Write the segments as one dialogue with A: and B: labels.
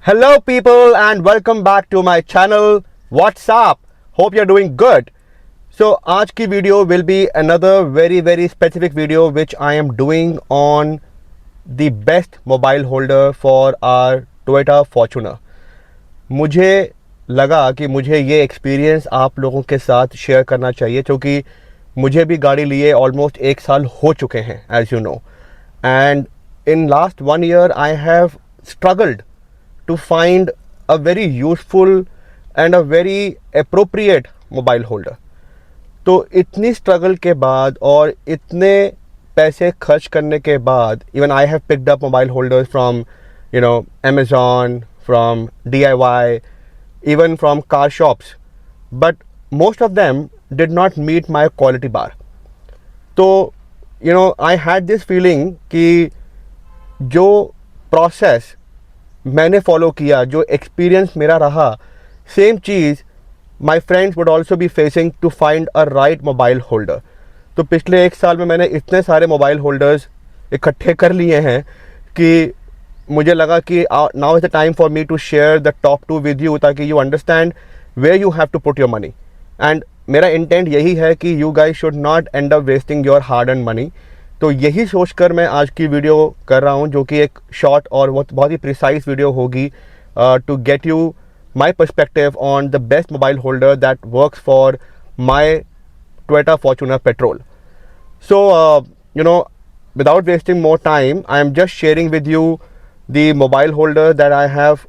A: Hello people and welcome back to my channel. What's up? Hope you're doing good. So आज की video will be another very specific video which I am doing on the best mobile holder for our Toyota Fortuner. मुझे लगा कि मुझे ये experience आप लोगों के साथ शेयर करना चाहिए क्योंकि मुझे भी गाड़ी लिए ऑलमोस्ट 1 साल हो चुके हैं as you know and in last 1 year I have struggled to find a very useful and a very appropriate mobile holder. तो इतनी स्ट्रगल के बाद और इतने पैसे खर्च करने के बाद even I have picked up mobile holders from Amazon, from DIY, even from car shops, but most of them did not meet my quality bar. तो I had this feeling कि जो प्रोसेस मैंने फॉलो किया, जो experience मेरा रहा, same चीज़ my friends would also be facing to find a right mobile holder. तो पिछले 1 साल में मैंने इतने सारे मोबाइल होल्डर्स इकट्ठे कर लिए हैं कि मुझे लगा कि now is the time for me to share the top 2 with you ताकि you understand where you have to put your money. And मेरा इंटेंट यही है कि you guys should not end up wasting your hard earned money. तो यही सोचकर मैं आज की वीडियो कर रहा हूँ जो कि एक शॉर्ट और बहुत ही प्रिसाइज वीडियो होगी to get you my perspective on the best mobile holder that works for my Toyota Fortuner petrol. So without wasting more time, I am just sharing with you the mobile holder that I have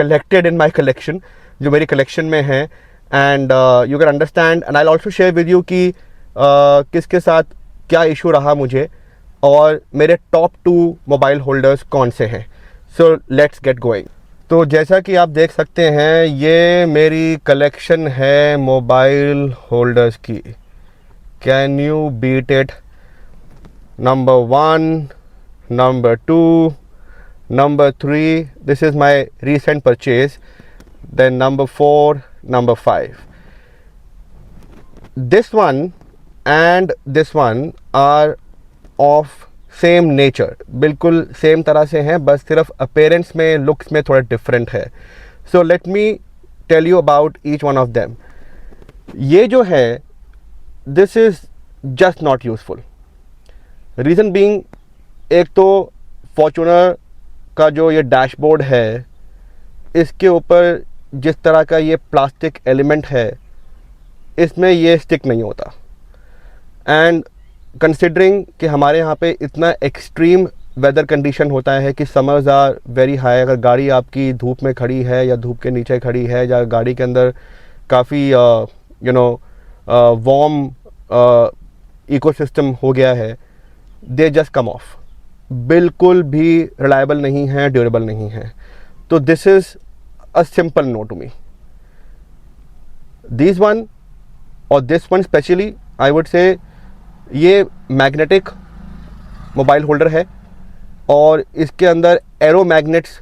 A: collected in my collection, जो मेरी collection में है, and you can understand and I'll also share with you कि किसके साथ क्या issue रहा मुझे और मेरे टॉप 2 मोबाइल होल्डर्स कौन से हैं. So let's get going. तो जैसा कि आप देख सकते हैं ये मेरी कलेक्शन है मोबाइल होल्डर्स की. Can you beat it? Number 1, number 2, number 3, this is my recent purchase, then number 4, number 5. This one and this one are of same nature, बिल्कुल सेम तरह से हैं, बस सिर्फ अपीयरेंस में, लुक्स में थोड़ा डिफरेंट है. So let me tell you about each one of them. ये जो है this is just not useful. Reason being, एक तो फॉर्च्यूनर का जो ये डैशबोर्ड है इसके ऊपर जिस तरह का ये प्लास्टिक एलिमेंट है इसमें ये स्टिक नहीं होता. एंड कंसिडरिंग कि हमारे यहाँ पे इतना एक्सट्रीम वेदर कंडीशन होता है कि समर्स आर वेरी हाई, अगर गाड़ी आपकी धूप में खड़ी है या धूप के नीचे खड़ी है या गाड़ी के अंदर काफ़ी वार्म इकोसिस्टम हो गया है, दे जस्ट कम ऑफ. बिल्कुल भी रिलायबल नहीं है, ड्यूरेबल नहीं है. तो this is a simple no to me. This one और this one specially I would say ये मैग्नेटिक मोबाइल होल्डर है और इसके अंदर एरो मैग्नेट्स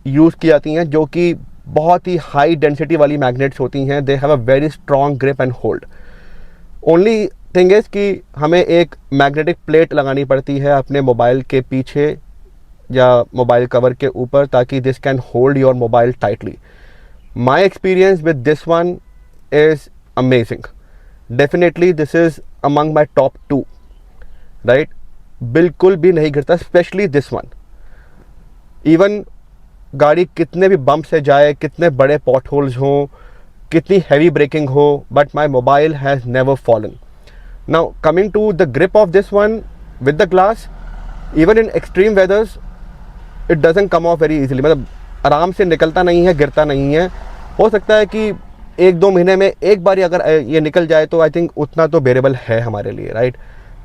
A: यूज़ की जाती हैं जो कि बहुत ही हाई डेंसिटी वाली मैग्नेट्स होती हैं. They have a very strong grip and hold. Only thing is कि हमें एक मैग्नेटिक प्लेट लगानी पड़ती है अपने मोबाइल के पीछे या मोबाइल कवर के ऊपर ताकि this can hold your mobile tightly. My experience with this one is amazing. Definitely this is among my top 2, right? बिल्कुल भी नहीं गिरता, स्पेशली दिस वन. इवन गाड़ी कितने भी बम्प से जाए, कितने बड़े पॉट होल्स हों, कितनी हैवी ब्रेकिंग हो, but my mobile has never fallen. Now coming to the grip of this one with the glass, even in extreme weathers it doesn't come off very easily. मतलब आराम से निकलता नहीं है, गिरता नहीं है. हो सकता है कि 1-2 महीने में एक बार अगर ये निकल जाए तो आई थिंक उतना तो बेरेबल है हमारे लिए, राइट?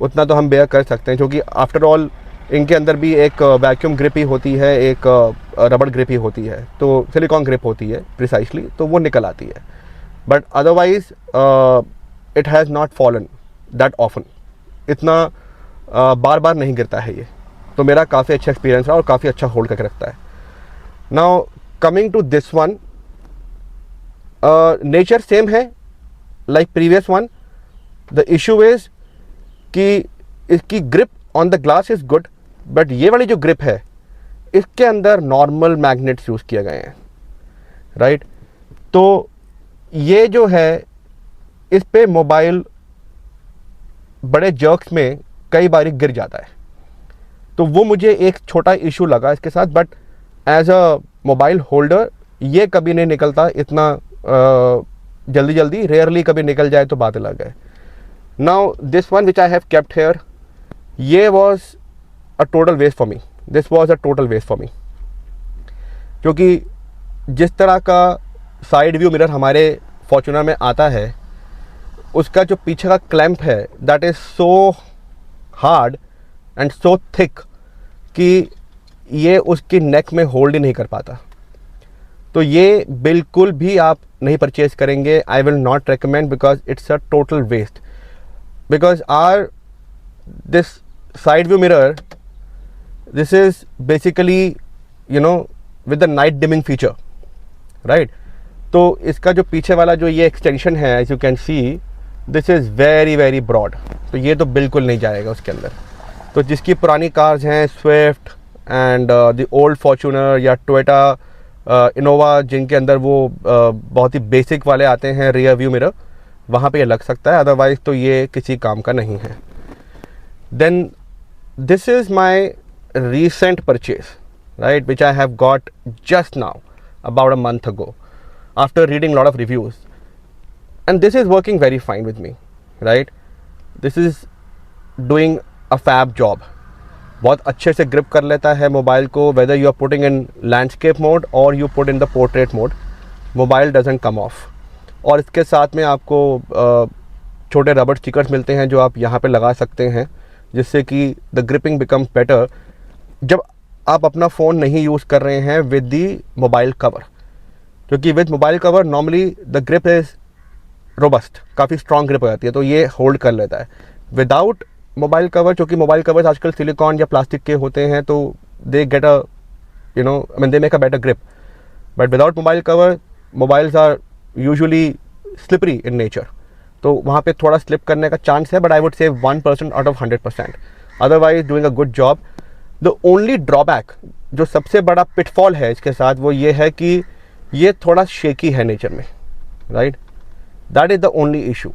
A: उतना तो हम बेयर कर सकते हैं क्योंकि आफ्टर ऑल इनके अंदर भी एक वैक्यूम ग्रिप ही होती है, एक रबड़ ग्रिप ही होती है, तो सिलिकॉन ग्रिप होती है प्रिसाइसली, तो वो निकल आती है. But otherwise it has not fallen that often. इतना बार बार नहीं गिरता है ये. तो मेरा काफ़ी अच्छा एक्सपीरियंस है और काफ़ी अच्छा होल्ड करके रखता है. Now coming to this one, nature same है like previous one. The issue is कि इसकी grip on the glass is good, but ये वाली जो ग्रिप है इसके अंदर नॉर्मल मैग्नेट्स यूज़ किए गए हैं, राइट। तो ये जो है, इस पे मोबाइल बड़े जर्क्स में कई बार गिर जाता है। तो वो मुझे एक छोटा इशू लगा इसके साथ, but as a mobile holder ये कभी नहीं निकलता इतना जल्दी जल्दी, रेयरली कभी निकल जाए तो बात अलग है। Now this one which I have kept here, ये was a total waste for me, this was a total waste for me, क्योंकि जिस तरह का साइड व्यू मिरर हमारे फॉर्च्यूनर में आता है, उसका जो पीछे का क्लैंप है that is so hard and so thick कि ये उसकी नेक में होल्ड ही नहीं कर पाता। तो ये बिल्कुल भी आप नहीं परचेज करेंगे, I will not recommend, because it's a total waste. Because are this side view mirror, this is basically with the night dimming feature, right. तो इसका जो पीछे वाला जो ये एक्सटेंशन है, as you can see, this is very very broad, तो ये तो बिल्कुल नहीं जाएगा उसके अंदर। तो जिसकी पुरानी कार्स हैं, Swift and the old Fortuner या टोयोटा इनोवा, जिनके अंदर वो बहुत ही बेसिक वाले आते हैं रियर व्यू मिरर, वहाँ पे ये लग सकता है, अदरवाइज तो ये किसी काम का नहीं है। Then this is my recent purchase, right, which I have got just now, about a month ago, after reading a lot of reviews, and this is working very fine with me, right. This is doing a fab job, बहुत अच्छे से grip कर लेता है mobile को, whether you are putting in landscape mode or you put in the portrait mode, mobile doesn't come off। और इसके साथ में आपको छोटे रबर स्टिकर्स मिलते हैं जो आप यहाँ पे लगा सकते हैं, जिससे कि द ग्रिपिंग बिकम्स बेटर जब आप अपना फ़ोन नहीं यूज़ कर रहे हैं विद दी मोबाइल कवर, क्योंकि with mobile cover normally the grip is robust, काफ़ी स्ट्रॉन्ग ग्रिप हो जाती है, तो ये होल्ड कर लेता है। विदाउट मोबाइल कवर, क्योंकि मोबाइल कवर्स आजकल सिलिकॉन या प्लास्टिक के होते हैं, तो they get a they make a better grip, but without mobile cover mobiles are usually slippery in nature, तो वहाँ पे थोड़ा स्लिप करने का चांस है, बट आई वुड से 1% out of 100%, otherwise doing a good job. The only drawback, जो सबसे बड़ा पिटफॉल है इसके साथ, वो ये है कि ये थोड़ा शेकी है नेचर में, right. That is the only issue.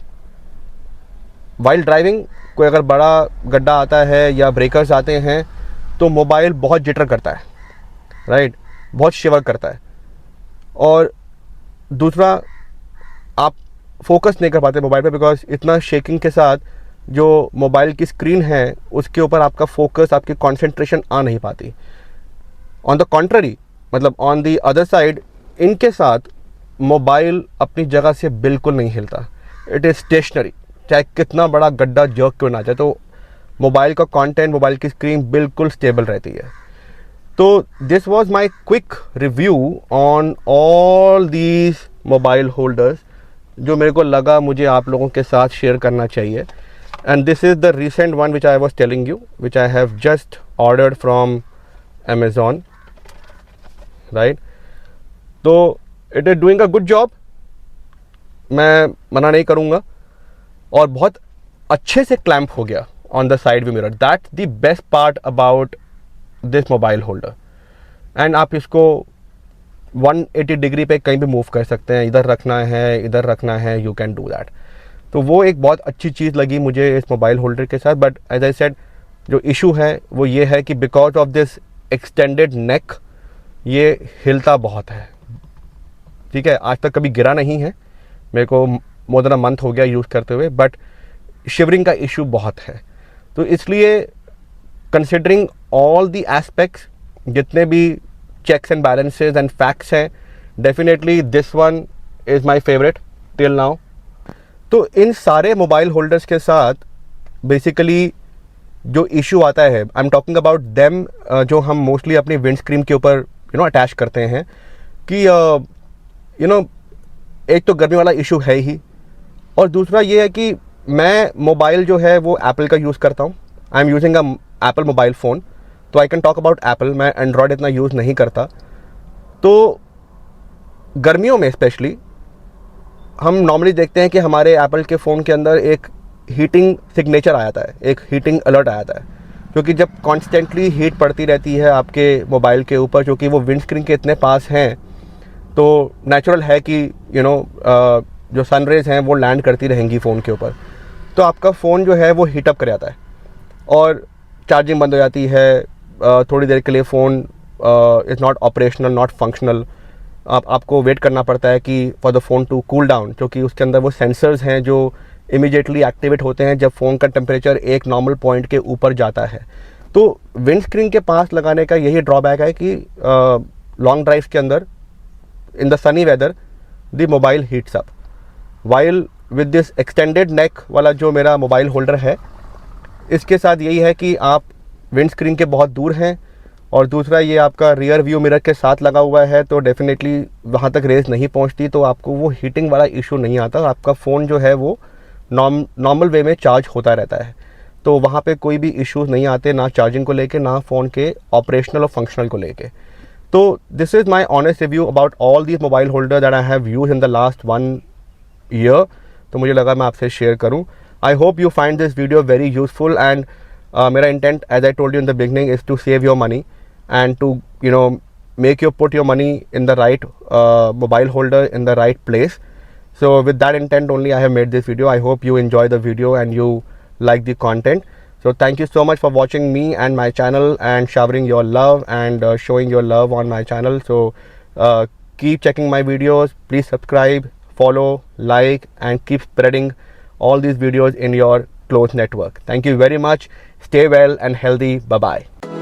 A: While driving कोई अगर बड़ा गड्ढा आता है या ब्रेकर्स आते हैं तो मोबाइल बहुत जिटर करता है, राइट, बहुत शिवर करता है। और दूसरा, आप फोकस नहीं कर पाते मोबाइल पे, बिकॉज इतना शेकिंग के साथ जो मोबाइल की स्क्रीन है उसके ऊपर आपका फोकस, आपकी कंसंट्रेशन आ नहीं पाती। ऑन द कॉन्ट्ररी, मतलब ऑन द अदर साइड, इनके साथ मोबाइल अपनी जगह से बिल्कुल नहीं हिलता, इट इज़ स्टेशनरी, चाहे कितना बड़ा गड्ढा जर्क क्यों ना जाए, तो मोबाइल का कंटेंट, मोबाइल की स्क्रीन बिल्कुल स्टेबल रहती है। तो this was my quick review on all these mobile holders, जो मेरे को लगा मुझे आप लोगों के साथ शेयर करना चाहिए। And this is the recent one which I was telling you, which I have just ordered from Amazon, right. तो it is doing a good job, मैं मना नहीं करूँगा, और बहुत अच्छे से क्लैंप हो गया on the side view mirror. That's the best part about this mobile holder. And आप इसको 180 डिग्री पे कहीं भी मूव कर सकते हैं, इधर रखना है, इधर रखना है, यू कैन डू दैट। तो वो एक बहुत अच्छी चीज़ लगी मुझे इस मोबाइल होल्डर के साथ। बट एज आई सेड, जो इशू है वो ये है कि बिकॉज ऑफ दिस एक्सटेंडेड नेक, ये हिलता बहुत है, ठीक है। आज तक कभी गिरा नहीं है, मेरे को मोर देन अ मंथ हो गया यूज़ करते हुए, बट शिवरिंग का इशू बहुत है। तो इसलिए कंसिडरिंग ऑल द एस्पेक्ट्स, जितने भी checks and balances and facts हैं, definitely this one is my favourite till now. तो इन सारे मोबाइल होल्डर्स के साथ बेसिकली जो इशू आता है, I am talking about them, जो हम मोस्टली अपनी विंड स्क्रीन के ऊपर अटैच करते हैं, कि एक तो गर्मी वाला इशू है ही, और दूसरा ये है कि मैं मोबाइल जो है वो एप्पल का यूज़ करता हूँ। I am using a Apple mobile phone, तो I can talk about Apple. मैं एंड्रॉयड इतना यूज़ नहीं करता। तो गर्मियों में स्पेशली हम नॉर्मली देखते हैं कि हमारे एप्पल के फ़ोन के अंदर एक हीटिंग सिग्नेचर आ जाता है, एक हीटिंग अलर्ट आ जाता है, क्योंकि जब कॉन्स्टेंटली हीट पड़ती रहती है आपके मोबाइल के ऊपर, क्योंकि वो विंड स्क्रीन के इतने पास हैं, तो नेचुरल है कि जो सन रेज़ हैं वो लैंड करती रहेंगी फ़ोन के ऊपर, तो आपका फ़ोन जो है वो हीटअप कर जाता है और चार्जिंग बंद हो जाती है। थोड़ी देर के लिए phone is not operational, not functional. आपको वेट करना पड़ता है कि for the phone to cool down, क्योंकि उसके अंदर वो सेंसर्स हैं जो इमीडिएटली एक्टिवेट होते हैं जब फ़ोन का टेम्परेचर एक नॉर्मल पॉइंट के ऊपर जाता है। तो विंड स्क्रीन के पास लगाने का यही ड्रॉबैक है कि लॉन्ग ड्राइव्स के अंदर in the sunny weather the mobile heats up, while with this extended neck वाला जो मेरा मोबाइल होल्डर है, इसके साथ यही है कि आप विंड स्क्रीन के बहुत दूर हैं, और दूसरा ये आपका रियर व्यू मिरर के साथ लगा हुआ है, तो डेफिनेटली वहाँ तक रेस नहीं पहुँचती, तो आपको वो हीटिंग वाला इशू नहीं आता। आपका फ़ोन जो है वो नॉर्मल वे में चार्ज होता रहता है, तो वहाँ पे कोई भी इश्यूज़ नहीं आते, ना चार्जिंग को लेके, ना फ़ोन के ऑपरेशनल और फंक्शनल को लेके। तो this is my honest review about all these mobile holder that I have used in the last 1 year. तो मुझे लगा मैं आपसे शेयर करूं। I hope you find this video very useful, and मेरा intent, as I told you in the beginning, is to save your money and to make you put your money in the right mobile holder in the right place. So with that intent only I have made this video. I hope you enjoy the video and you like the content. So thank you so much for watching me and my channel and showering your love and showing your love on my channel. So keep checking my videos. Please subscribe, follow, like, and keep spreading all these videos in your close network. Thank you very much. Stay well and healthy. Bye bye.